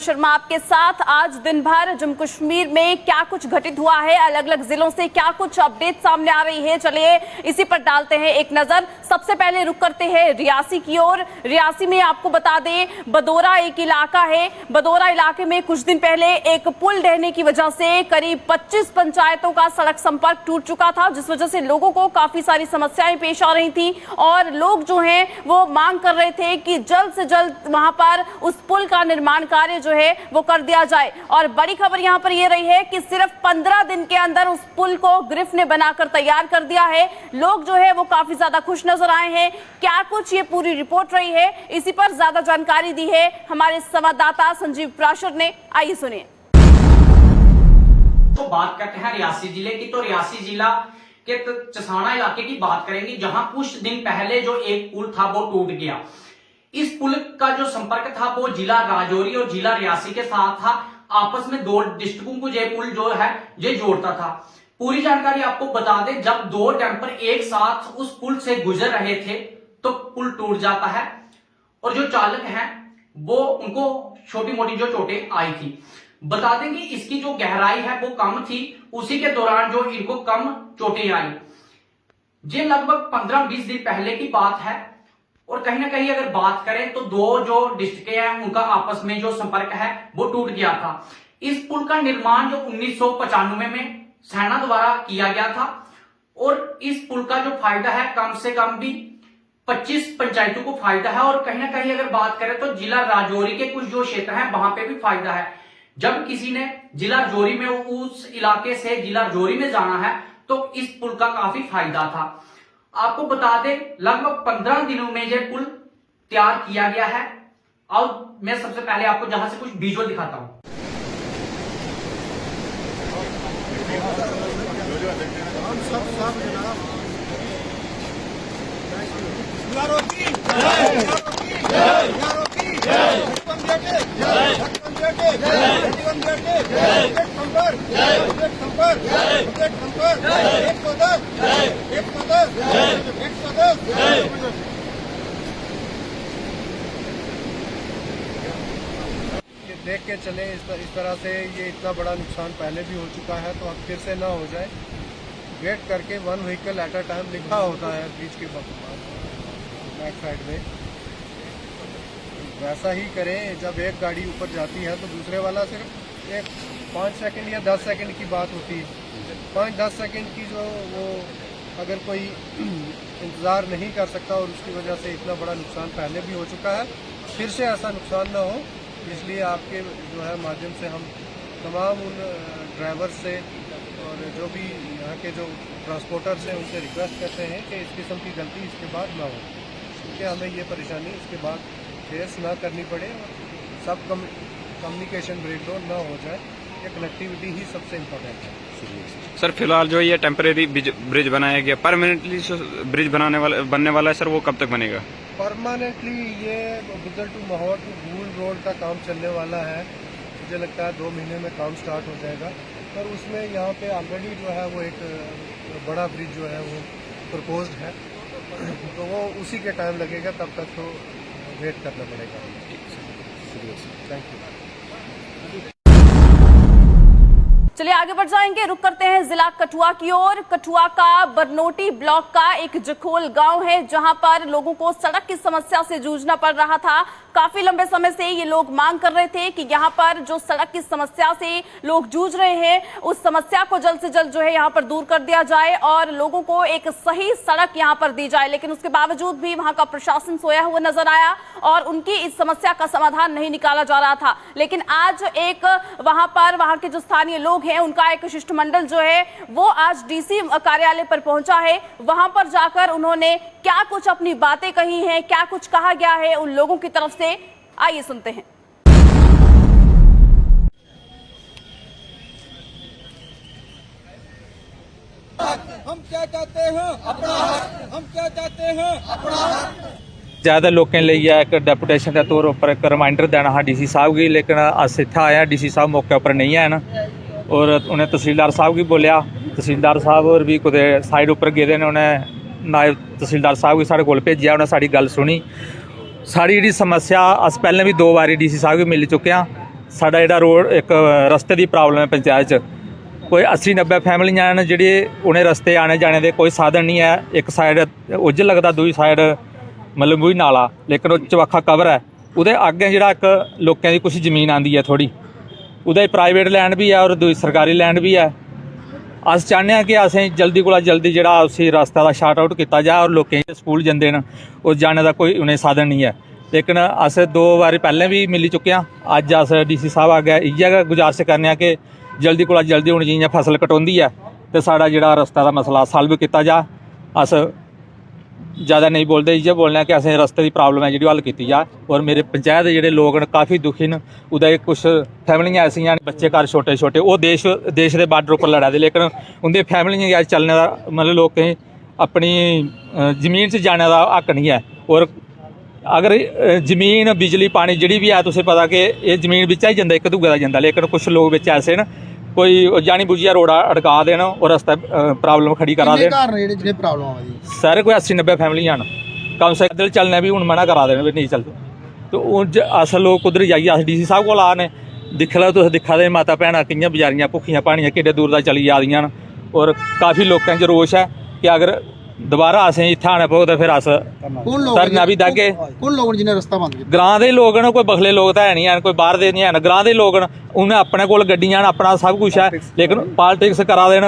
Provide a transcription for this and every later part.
शर्मा आपके साथ आज दिन भर जम्मू कश्मीर में क्या कुछ घटित हुआ है, अलग अलग जिलों से क्या कुछ अपडेट सामने आ रही है, चलिए इसी पर डालते हैं एक नजर। सबसे पहले रुक करते हैं रियासी की ओर। रियासी में आपको बता दें, बदौरा एक इलाका है। बदौरा इलाके में कुछ दिन पहले एक पुल ढहने की वजह से करीब 25 पंचायतों का सड़क संपर्क टूट चुका था, जिस वजह से लोगों को काफी सारी समस्याएं पेश आ रही थी और लोग जो हैं वो मांग कर रहे थे कि जल्द से जल्द वहां पर उस पुल का निर्माण कार्य जो है वो कर दिया जाए। और बड़ी खबर यहां पर यह रही है कि सिर्फ 15 दिन के अंदर उस पुल को ग्रिफ ने बनाकर तैयार कर दिया है। लोग जो है वो काफी ज्यादा खुश नजर आए हैं। क्या कुछ ये पूरी रिपोर्ट रही है, इसी पर ज्यादा जानकारी दी है हमारे संवाददाता संजीव प्राशर ने, आइए सुनिए। तो बात करते हैं रियासी जिले की, तो रियासी जिला के चसाना इलाके की बात करेंगे, जहां कुछ दिन पहले जो एक पुल था वो टूट गया। इस पुल का जो संपर्क था वो जिला राजौरी और जिला रियासी के साथ था। आपस में दो डिस्ट्रिक्टों को ये पुल जो है ये जोड़ता था। पूरी जानकारी आपको बता दें, जब दो डंपर एक साथ उस पुल से गुजर रहे थे तो पुल टूट जाता है और जो चालक हैं वो उनको छोटी मोटी जो चोटें आई थी। बता दें कि इसकी जो गहराई है वो कम थी, उसी के दौरान जो इनको कम चोटें आई। ये लगभग 15-20 दिन पहले की बात है और कहीं ना कहीं अगर बात करें तो दो जो डिस्ट्रिक्ट हैं उनका आपस में जो संपर्क है वो टूट गया था। इस पुल का निर्माण जो 1995 में सेना द्वारा किया गया था और इस पुल का जो फायदा है कम से कम भी 25 पंचायतों को फायदा है और कहीं ना कहीं अगर बात करें तो जिला राजौरी के कुछ जो क्षेत्र हैं वहां पे भी फायदा है। जब किसी ने जिला राजौरी में उस इलाके से जिला राजौरी में जाना है तो इस पुल का काफी फायदा था। आपको बता दें, लगभग 15 दिनों में यह पुल तैयार किया गया है। और मैं सबसे पहले आपको जहां से कुछ विजुअल दिखाता हूं। देख के चले इस तरह से ये इतना बड़ा नुकसान पहले भी हो चुका है, तो अब फिर से ना हो जाए। वेट करके 1 व्हीकल एट अ टाइम लिखा होता है बीच के बैक साइड में, वैसा ही करें। जब एक गाड़ी ऊपर जाती है तो दूसरे वाला सिर्फ एक 5 सेकंड या 10 सेकंड की बात होती है। 5-10 सेकंड की जो वो अगर कोई इंतज़ार नहीं कर सकता और उसकी वजह से इतना बड़ा नुकसान पहले भी हो चुका है, फिर से ऐसा नुकसान ना हो, इसलिए आपके जो है माध्यम से हम तमाम उन ड्राइवर से और जो भी यहाँ के जो ट्रांसपोर्टर्स हैं उनसे रिक्वेस्ट करते हैं कि इस किस्म की गलती इसके बाद ना हो, क्योंकि हमें ये परेशानी इसके बाद फेस ना करनी पड़े और सब कम्युनिकेशन ब्रेकडाउन ना हो जाए। ये कनेक्टिविटी ही सबसे इम्पोर्टेंट है। सर फिलहाल जो ये टेम्परेरी ब्रिज बनाया गया, परमानेंटली ब्रिज बनने वाला है सर, वो कब तक बनेगा? परमानेंटली ये बुद्धल टू माहौर टू भूल रोड का काम चलने वाला है। मुझे लगता है 2 महीने में काम स्टार्ट हो जाएगा और उसमें यहाँ पे ऑलरेडी जो है वो एक बड़ा ब्रिज जो है वो प्रपोज्ड है, तो वो उसी के टाइम लगेगा, तब तक तो वेट करना पड़ेगा। Thank you. चलिए आगे बढ़ जाएंगे, रुक करते हैं जिला कठुआ की ओर। कठुआ का बरनोटी ब्लॉक का एक जखोल गांव है, जहां पर लोगों को सड़क की समस्या से जूझना पड़ रहा था। काफी लंबे समय से ये लोग मांग कर रहे थे कि यहां पर जो सड़क की समस्या से लोग जूझ रहे हैं उस समस्या को जल्द से जल्द जो है यहां पर दूर कर दिया जाए और लोगों को एक सही सड़क यहां पर दी जाए। लेकिन उसके बावजूद भी वहां का प्रशासन सोया हुआ नजर आया और उनकी इस समस्या का समाधान नहीं निकाला जा रहा था। लेकिन आज एक वहां के जो स्थानीय लोग हैं उनका एक शिष्टमंडल जो है वो आज डीसी कार्यालय पर पहुंचा है। वहां पर जाकर उन्होंने क्या कुछ अपनी बातें कही हैं, क्या कुछ कहा गया है उन लोगों की तरफ से, आइए सुनते हैं। हम क्या चाहते हैं अपना हक, हम क्या चाहते हैं अपना हक। ज़्यादा लोगों लिए एक डेपूटेशन के तौर पर एक रिमाइंडर देना हा डीसी साहब की, लेकिन अस इत्थे आए हैं, डीसी साहब मौके पर नहीं है ना, और उन्हें तहसीलदार साहब की बोलिया, तहसीलदार साहब और भी कुछ साइड उपर गेदे ने, उन्हें नायब तहसीलदार साहब की साढ़े कोल भेजिया, उन्हें साड़ी गल सुनी। साड़ी जी समस्या अस पहले भी 2 बारी डीसी साहब की मिल चुके हैं, ਸਾਡਾ ਜਿਹੜਾ ਰੋਡ ਇੱਕ ਰਸਤੇ ਦੀ ਪ੍ਰੋਬਲਮ ਹੈ ਪੰਚਾਇਤ 'ਚ। ਕੋਈ 80-90 ਫੈਮਲੀਆਂ ਹਨ ਜਿਹੜੇ ਉਹਨੇ ਰਸਤੇ ਆਣੇ ਜਾਣੇ ਦੇ ਕੋਈ ਸਾਧਨ ਨਹੀਂ ਹੈ। ਇੱਕ ਸਾਈਡ ਉੱਜ ਲੱਗਦਾ, ਦੂਜੀ ਸਾਈਡ ਮਤਲਬ ਮੂੰਹ ਨਾਲਾ, ਲੇਕਿਨ ਉਹ ਚਵਾਖਾ ਕਵਰ ਹੈ। ਉਹਦੇ ਅੱਗੇ ਜਿਹੜਾ ਇੱਕ ਲੋਕਾਂ ਦੀ ਕੁਛ ਜ਼ਮੀਨ ਆਉਂਦੀ ਹੈ ਥੋੜ੍ਹੀ, ਉਹਦਾ ਪ੍ਰਾਈਵੇਟ लैंड भी है और दूई सरकारी लैंड भी है। अस चाहते हैं कि असें जल्दी कोला जल्दी जिहड़ा उसी रास्ते का शार्ट आउट किया जाए और लोकें स्कूल जंदे न उस जाने का कोई उन्हें साधन नहीं है। लेकिन अस 2 बारी पहले भी मिली चुके हैं। अज अस DC साहब अग्गे इ'यै गुजारिश करने कि जल्दी कोला जल्दी हूँ जियां फसल कटोंदी है तो साड़ा जिहड़ा रस्ते का मसला सॉल्व किया जा। अस ज़्यादा नहीं बोलते, इ'यै बोलने कि असें रस्ते की प्रॉब्लम है जी हल की जाए। और मेरे पंचायत जोड़े लोग न काफ़ी दुखी न। उदा कुछ फैमिलियां ऐसियां बच्चे घर छोटे छोटे वो देश के बार्डर पर लड़ा दे, लेकिन उनके फैमिलियां अज चलने का मतलब लोकें अपनी जमीन से जाने का हक नहीं है। और अगर जमीन बिजली पानी जी भी है तुसें पता कि ये जमीन बिच्चा ही जाता, एक दूए का जाता, लेकिन कुछ लोग बिच ऐसे न कोई जानी बुझिया रोड़ा अड़का देन और रस्ता प्रॉब्लम खड़ी करा देन। सर कोई 80-90 फैमिलियां न, कम से कम चलने भी हूँ मना करा देन भी नहीं चलते। तो अस लोग कुदर जाइए अस DC साहब को आने दिक्ख लो, तुस दिक्खा दे माता भैनां कि'यां बचारियां भुक्खियां भानियां किड्डे दूर दा चली जा दियां न। और काफ़ी लोकें च रोश है कि अगर दोबारा असें इत्थै आना पौग तो फिर अस धरना भी देगे। कौन लोग जिन्हें रास्ता बंद किया? ग्रां दे लोग न, कोई बखले लोग तो है नहीं हैन, कोई बाहर दे नहीं हैन, ग्रां दे लोग न। उन्हें अपने कोल गड्डियां न, अपना सब कुछ है, लेकिन पॉलिटिक्स करा देन,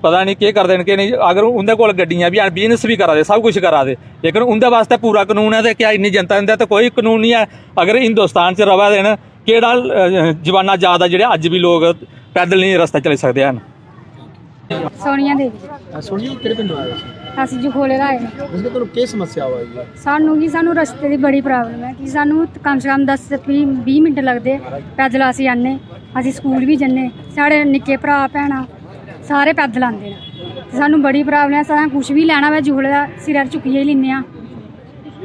पता नहीं केह् करदे न केह् नहीं। अगर उंदे कोल गड्डियां भी हैन, बिजनेस भी करा दे, सब कुछ करा दे, लेकिन उंदे वास्ते पूरा कानून है तो क्या इन्नी जनता इंदे तो कोई कानून नहीं है। अगर हिंदुस्तान च रवा दे न केड़ा जमाना याद है जेह्ड़े अज्ज भी लोग पैदल नहीं रस्ते चली सकते हैं। सोनिया देवी। सोनिया किहड़े पिंडों आए हो? ਅਸੀਂ ਜਖੋਲੇ ਦਾ ਆਏ ਨੇ। उसके तो क्या समस्या हुआ है? ਸਾਨੂੰ ਰਸਤੇ ਦੀ ਬੜੀ ਪ੍ਰੋਬਲਮ ਹੈ ਕਿ ਸਾਨੂੰ ਕਮ ਸੇ ਕਮ 10-20 ਮਿੰਟ ਲੱਗਦੇ ਪੈਦਲ ਅਸੀਂ ਆਨੇ, ਅਸੀਂ ਸਕੂਲ ਵੀ ਜੰਨੇ, ਸਾਡੇ ਨਿੱਕੇ ਭਰਾ ਭੈਣਾਂ ਸਾਰੇ ਪੈਦਲ ਆਉਂਦੇ ਨੇ ਤੇ ਸਾਨੂੰ ਬੜੀ ਪ੍ਰੋਬਲਮ ਹੈ। ਸਾਡਾ ਕੁਝ ਵੀ ਲੈਣਾ ਵਾ ਜਖੋਲੇ ਦਾ ਸਿਰ ਚੁੱਕੀਏ ਹੀ ਲੈਂਦੇ ਆ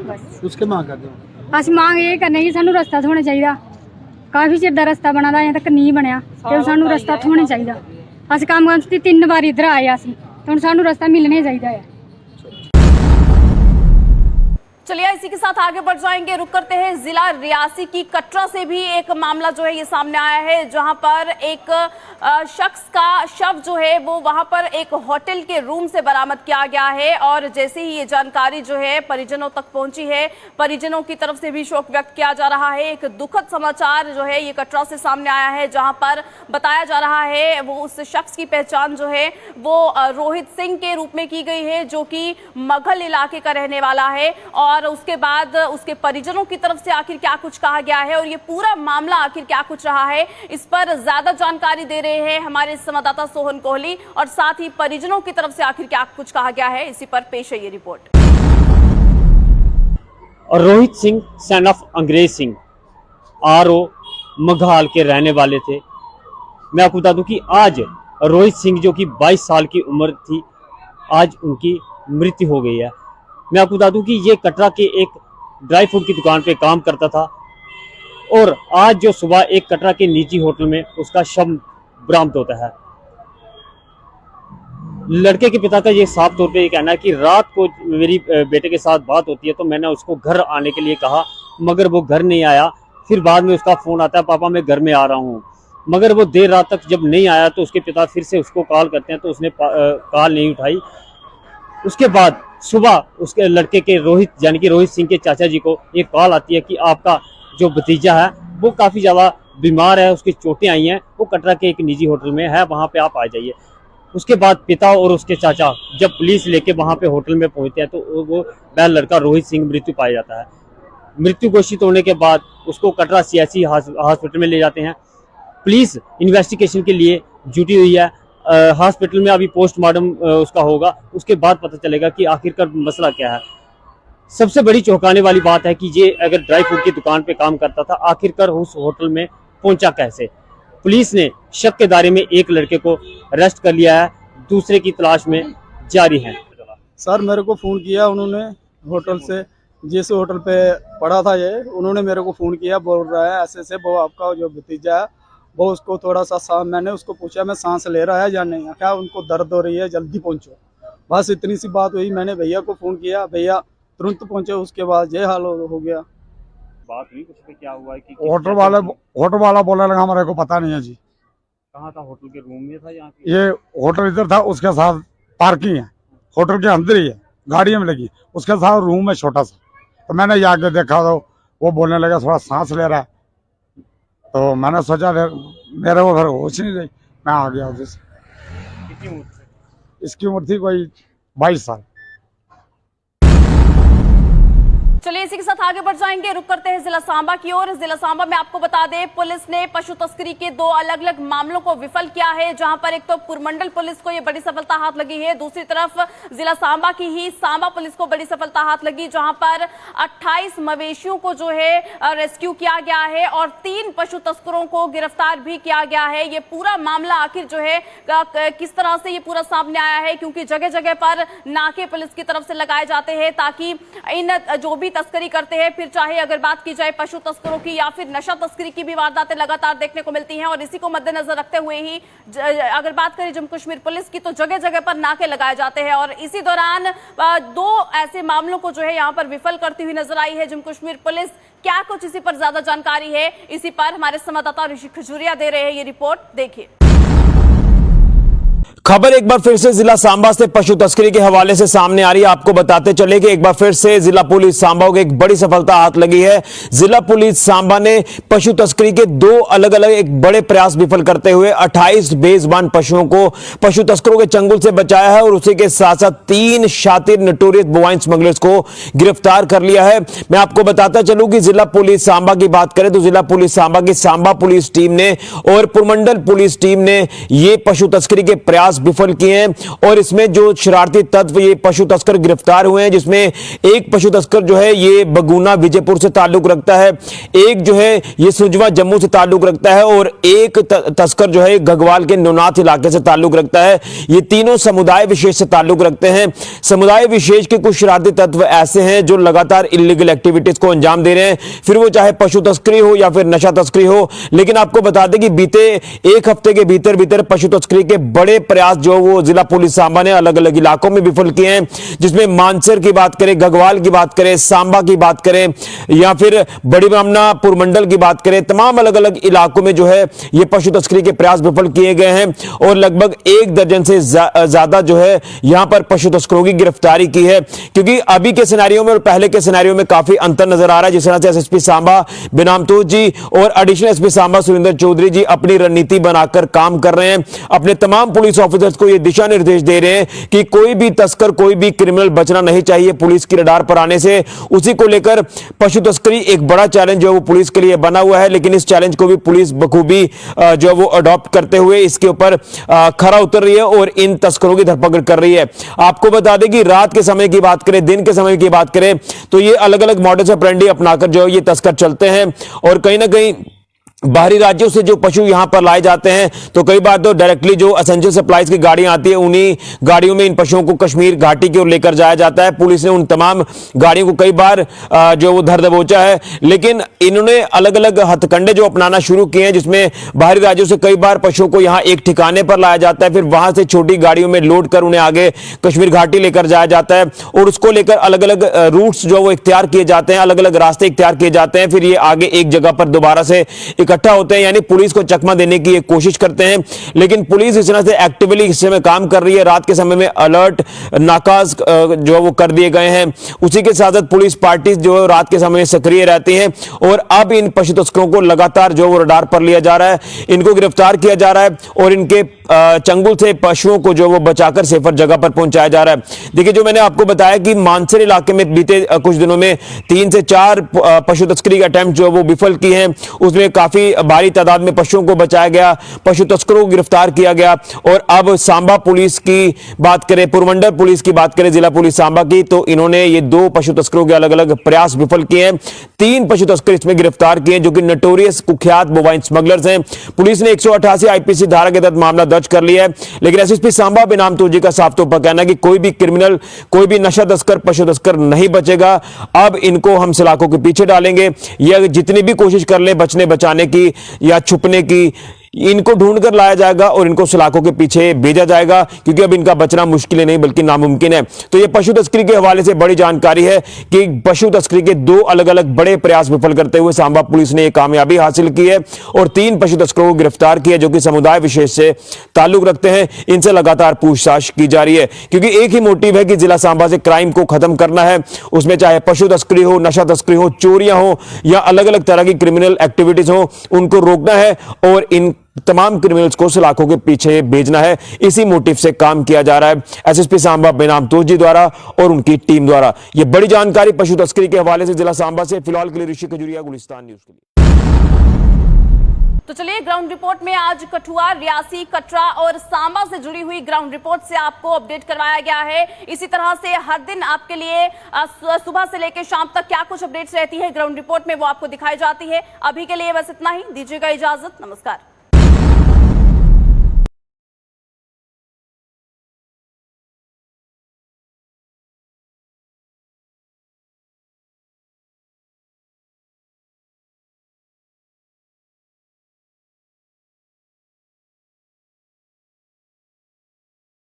ਬਸ। उसके मांग करते हो? ਅਸੀਂ ਮੰਗ ਇਹ ਕਰਨੇ ਕਿ ਸਾਨੂੰ ਰਸਤਾ ਹੋਣਾ ਚਾਹੀਦਾ। ਕਾਫੀ ਚਿਰ ਦਾ ਰਸਤਾ ਬਣਾਦਾ ਅਜੇ ਤੱਕ ਨਹੀਂ ਬਣਿਆ ਤੇ ਸਾਨੂੰ ਰਸਤਾ ਹੋਣਾ ਚਾਹੀਦਾ। ਅਸੀਂ ਕੰਮ ਕਰਨ ਦੀ 3 ਵਾਰ ਇੱਧਰ ਆਏ ਅਸੀਂ ਤੇ ਹੁਣ ਸਾਨੂੰ ਰਸਤਾ ਮਿਲਣਾ ਚਾਹੀਦਾ ਹੈ। चलिए इसी के साथ आगे बढ़ जाएंगे, रुक करते हैं जिला रियासी की कटरा से भी एक मामला जो है ये सामने आया है, जहां पर एक शख्स का शव जो है वो वहां पर एक होटल के रूम से बरामद किया गया है। और जैसे ही ये जानकारी जो है परिजनों तक पहुंची है, परिजनों की तरफ से भी शोक व्यक्त किया जा रहा है। एक दुखद समाचार जो है ये कटरा से सामने आया है, जहां पर बताया जा रहा है वो उस शख्स की पहचान जो है वो रोहित सिंह के रूप में की गई है, जो कि मगल इलाके का रहने वाला है। और उसके बाद उसके परिजनों की तरफ से आखिर क्या कुछ कहा गया है और ये पूरा मामला आखिर क्या कुछ रहा है, इस पर ज्यादा जानकारी दे रहे हैं हमारे संवाददाता सोहन कोहली। और साथ ही परिजनों की तरफ से आखिर क्या कुछ कहा गया है, इसी पर पेश है ये रिपोर्ट। और रोहित सिंह सन ऑफ अंग्रेज सिंह RO मघाल के रहने वाले थे। मैं आपको बता दूं कि आज रोहित सिंह जो कि 22 साल की उम्र थी, आज उनकी मृत्यु हो गई है। मैं आपको बता दूं कि ये कटरा के एक ड्राई फ्रूट की दुकान पे काम करता था और आज जो सुबह एक कटरा के निजी होटल में उसका शव बरामद होता है। लड़के के पिता का ये साफ तौर पे ये कहना है कि रात को मेरी बेटे के साथ बात होती है तो मैंने उसको घर आने के लिए कहा, मगर वो घर नहीं आया। फिर बाद में उसका फ़ोन आता है, पापा मैं घर में आ रहा हूँ, मगर वो देर रात तक जब नहीं आया तो उसके पिता फिर से उसको कॉल करते हैं तो उसने कॉल नहीं उठाई। उसके बाद सुबह उसके लड़के के रोहित यानी कि रोहित सिंह के चाचा जी को एक कॉल आती है कि आपका जो भतीजा है वो काफ़ी ज़्यादा बीमार है, उसकी चोटें आई हैं, वो कटरा के एक निजी होटल में है, वहाँ पे आप आ जाइए। उसके बाद पिता और उसके चाचा जब पुलिस लेके वहाँ पे होटल में पहुँचते हैं तो वो वह लड़का रोहित सिंह मृत्यु पाया जाता है। मृत्यु घोषित होने के बाद उसको कटरा CIC हॉस्पिटल में ले जाते हैं। पुलिस इन्वेस्टिगेशन के लिए जुटी हुई है। हॉस्पिटल में अभी पोस्टमार्टम उसका होगा, उसके बाद पता चलेगा कि आखिरकार मसला क्या है। सबसे बड़ी चौंकाने वाली बात है कि ये अगर ड्राई फ्रूट की दुकान पे काम करता था, आखिरकार उस होटल में पहुंचा कैसे। पुलिस ने शक के दायरे में एक लड़के को अरेस्ट कर लिया है, दूसरे की तलाश में जारी है। सर मेरे को फ़ोन किया उन्होंने होटल से, जिस होटल पे पड़ा था ये, उन्होंने मेरे को फ़ोन किया, बोल रहा है ऐसे से वो आपका जो भतीजा है वो उसको थोड़ा सा मैंने उसको पूछा मैं सांस ले रहा है या नहीं, क्या उनको दर्द हो रही है, जल्दी पहुंचो। बस इतनी सी बात हुई। मैंने भैया को फ़ोन किया, भैया तुरंत पहुंचे। उसके बाद ये हाल हो गया। बात हुई कुछ पे, क्या हुआ है कि होटल वाला बोलने लगा हमारे को पता नहीं है जी। कहाँ था? होटल के रूम में था? यहाँ पे ये होटल इधर था, उसके साथ पार्किंग है, होटल के अंदर ही है, गाड़ियां में लगी, उसके साथ रूम है छोटा सा। तो मैंने ये आगे देखा तो वो बोलने लगा थोड़ा सांस ले रहा है, तो मैंने सोचा मेरे वो घर होश नहीं रही, मैं आ गया उधर से। कितनी उम्र थी? इसकी उम्र थी कोई 22 साल। चलिए इसी के साथ आगे बढ़ जाएंगे, रुक करते हैं जिला सांबा की ओर। जिला सांबा में आपको बता दें, पुलिस ने पशु तस्करी के 2 अलग अलग मामलों को विफल किया है, जहां पर एक तो पुरमंडल पुलिस को यह बड़ी सफलता हाथ लगी है, दूसरी तरफ जिला सांबा की ही सांबा पुलिस को बड़ी सफलता हाथ लगी, जहां पर 28 मवेशियों को जो है रेस्क्यू किया गया है और 3 पशु तस्करों को गिरफ्तार भी किया गया है। ये पूरा मामला आखिर जो है किस तरह से ये पूरा सामने आया है, क्योंकि जगह जगह पर नाके पुलिस की तरफ से लगाए जाते हैं ताकि इन जो भी तस्करी करते हैं, फिर चाहे अगर बात की जाए पशु तस्करों की या फिर नशा तस्करी की भी वारदातें लगातार देखने को मिलती हैं। और इसी को मद्देनजर रखते हुए ही अगर बात करें जम्मू कश्मीर पुलिस की, तो जगह जगह पर नाके लगाए जाते हैं और इसी दौरान 2 ऐसे मामलों को जो है यहां पर विफल करती हुई नजर आई है जम्मू कश्मीर पुलिस। क्या कुछ इसी पर ज्यादा जानकारी है, इसी पर हमारे संवाददाता ऋषि खजूरिया दे रहे हैं ये रिपोर्ट, देखिए। खबर एक बार फिर से जिला सांबा से पशु तस्करी के हवाले से सामने आ रही है। आपको बताते चले कि एक बार फिर से जिला पुलिस सांबा को एक बड़ी सफलता हाथ लगी है। जिला पुलिस सांबा ने पशु तस्करी के 2 अलग अलग एक बड़े प्रयास विफल करते हुए 28 बेजुबान पशुओं को पशु तस्करों के चंगुल से बचाया है और उसी के साथ साथ 3 शातिर नोटोरियस बोवाइन स्मगलर्स को गिरफ्तार कर लिया है। मैं आपको बताता चलूं कि जिला पुलिस सांबा की बात करें तो जिला पुलिस सांबा की सांबा पुलिस टीम ने और पुरमंडल पुलिस टीम ने ये पशु तस्करी के प्रयास विफल किए हैं और इसमें जो शरारती तत्व ये पशु तस्कर गिरफ्तार हुए हैं, जिसमें एक पशु तस्कर जो है ये बगुना विजयपुर से ताल्लुक रखता है, एक जो है ये सुजवा जम्मू से ताल्लुक रखता है और एक तस्कर जो है गगवाल के नौनाथ इलाके से ताल्लुक रखता है। ये तीनों समुदाय विशेष से ताल्लुक रखते हैं। समुदाय विशेष के कुछ शरारती तत्व ऐसे हैं जो लगातार इलीगल एक्टिविटीज को अंजाम दे रहे हैं, फिर वो चाहे पशु तस्करी हो या फिर नशा तस्करी हो। लेकिन आपको बता दें कि बीते 1 हफ्ते के भीतर भीतर पशु तस्करी के बड़े प्रयास जो वो जिला पुलिस सांबा ने अलग अलग इलाकों में विफल किए हैं, जिसमें मानसर की बात करें, गगवाल की बात करें, सांबा की बात करें या फिर बड़ी ब्राह्मणा पुरमंडल की बात करें, तमाम अलग अलग इलाकों में जो है ये पशु तस्करी के प्रयास विफल किए गए हैं और लगभग 1 दर्जन से ज्यादा जो है यहां पर पशु तस्करों की गिरफ्तारी की है। क्योंकि अभी के सिनेरियो में और पहले के सिनेरियो में काफी अंतर नजर आ रहा है। जिस तरह से एसएसपी सांबा बिनाम तोज जी और एडिशनल एसपी सांबा सुरेंद्र चौधरी जी अपनी रणनीति बनाकर काम कर रहे हैं, अपने तमाम पुलिस ऑफिसर्स को ये दिशा निर्देश दे रहे हैं कि कोई भी तस्कर, कोई भी क्रिमिनल बचना नहीं चाहिए पुलिस की रडार पर आने से। उसी को लेकर पशु तस्करी एक बड़ा चैलेंज जो है वो पुलिस के लिए बना हुआ है, लेकिन इस चैलेंज को भी पुलिस बखूबी जो है वो अडॉप्ट करते हुए इसके ऊपर खरा उतर रही है और इन तस्करों की धरपकड़ कर रही है। आपको बता दें कि रात के समय की बात करें, दिन के समय की बात करें तो ये अलग अलग मॉडल्स ऑपरेंडी अपनाकर जो है ये तस्कर चलते हैं और कहीं ना कहीं बाहरी राज्यों से जो पशु यहां पर लाए जाते हैं तो कई बार तो डायरेक्टली जो एसेंशियल सप्लाईज की गाड़ियां आती है उन्हीं गाड़ियों में इन पशुओं को कश्मीर घाटी की ओर लेकर जाया जाता है। पुलिस ने उन तमाम गाड़ियों को कई बार जो वो धर दबोचा है, लेकिन इन्होंने अलग अलग हथकंडे जो अपनाना शुरू किए हैं, जिसमें बाहरी राज्यों से कई बार पशुओं को यहां एक ठिकाने पर लाया जाता है, फिर वहां से छोटी गाड़ियों में लोड कर उन्हें आगे कश्मीर घाटी लेकर जाया जाता है और उसको लेकर अलग अलग रूट्स जो वो इख्तियार किए जाते हैं, अलग अलग रास्ते इख्तियार किए जाते हैं, फिर ये आगे एक जगह पर दोबारा से इकट्ठा होते हैं, यानी पुलिस को चकमा देने की एक कोशिश करते हैं। लेकिन पुलिस इस तरह से एक्टिवली इस समय काम कर रही है। रात के समय में अलर्ट नाकाज जो वो कर दिए गए हैं, उसी के साथ साथ पुलिस पार्टी जो रात के समय में सक्रिय रहती हैं और अब इन पशु तस्करों को लगातार जो वो रडार पर लिया जा रहा है, इनको गिरफ्तार किया जा रहा है और इनके चंगुल से पशुओं को जो वो बचाकर सेफर जगह पर पहुंचाया जा रहा है। देखिए, जो मैंने आपको बताया कि मानसर इलाके में बीते कुछ दिनों में 3 से 4 पशु तस्करी के अटेम्प्ट जो वो विफल किए हैं, उसमें काफी भारी तादाद में पशुओं को बचाया गया, पशु तस्करों को गिरफ्तार किया गया और अब सांबा पुलिस की बात करें, पुरमंडल पुलिस की बात करें, जिला पुलिस सांबा की, तो इन्होंने ये 2 पशु तस्करों के अलग अलग प्रयास विफल किए हैं। 3 पशु तस्कर इसमें गिरफ्तार किए जो कि नोटोरियस कुख्यात बोवाइन स्मगलर्स हैं। पुलिस ने 188 आईपीसी धारा के तहत मामला दर्ज कर लिया है, लेकिन एसएसपी सांबा बिनाम तोजी का साफ तौर पर कहना है कि कोई भी क्रिमिनल, कोई भी नशा तस्कर, पशु तस्कर नहीं बचेगा। अब इनको हम सलाखों के पीछे डालेंगे। ये जितनी भी कोशिश कर ले बचने बचाने की या छुपने की, इनको ढूंढ कर लाया जाएगा और इनको सलाखों के पीछे भेजा जाएगा, क्योंकि अब इनका बचना मुश्किल नहीं बल्कि नामुमकिन है। तो यह पशु तस्करी के हवाले से बड़ी जानकारी है कि पशु तस्करी के 2 अलग अलग बड़े प्रयास विफल करते हुए सांबा पुलिस ने यह कामयाबी हासिल की है और 3 पशु तस्करों को गिरफ्तार किया जो कि समुदाय विशेष से ताल्लुक रखते हैं। इनसे लगातार पूछताछ की जा रही है, क्योंकि एक ही मोटिव है कि जिला सांबा से क्राइम को खत्म करना है। उसमें चाहे पशु तस्करी हो, नशा तस्करी हो, चोरियां हो या अलग अलग तरह की क्रिमिनल एक्टिविटीज हो, उनको रोकना है और इन तमाम क्रिमिनल्स को सलाखों के पीछे भेजना है। इसी मोटिव से काम किया जा रहा है एसएसपी सांबा बेनाम तोजी द्वारा और उनकी टीम द्वारा। यह बड़ी जानकारी पशु तस्करी के हवाले से जिला सांबा से। फिलहाल के लिए ऋषि खजुरिया, गुलिस्तान न्यूज के लिए। तो चलिए ग्राउंड रिपोर्ट में आज कठुआ, रियासी, कटरा और सांबा से जुड़ी हुई ग्राउंड रिपोर्ट से आपको अपडेट करवाया गया है। इसी तरह से हर दिन आपके लिए सुबह से लेकर शाम तक क्या कुछ अपडेट्स रहती है ग्राउंड रिपोर्ट में, वो आपको दिखाई जाती है। अभी के लिए बस इतना ही, दीजिएगा इजाजत, नमस्कार।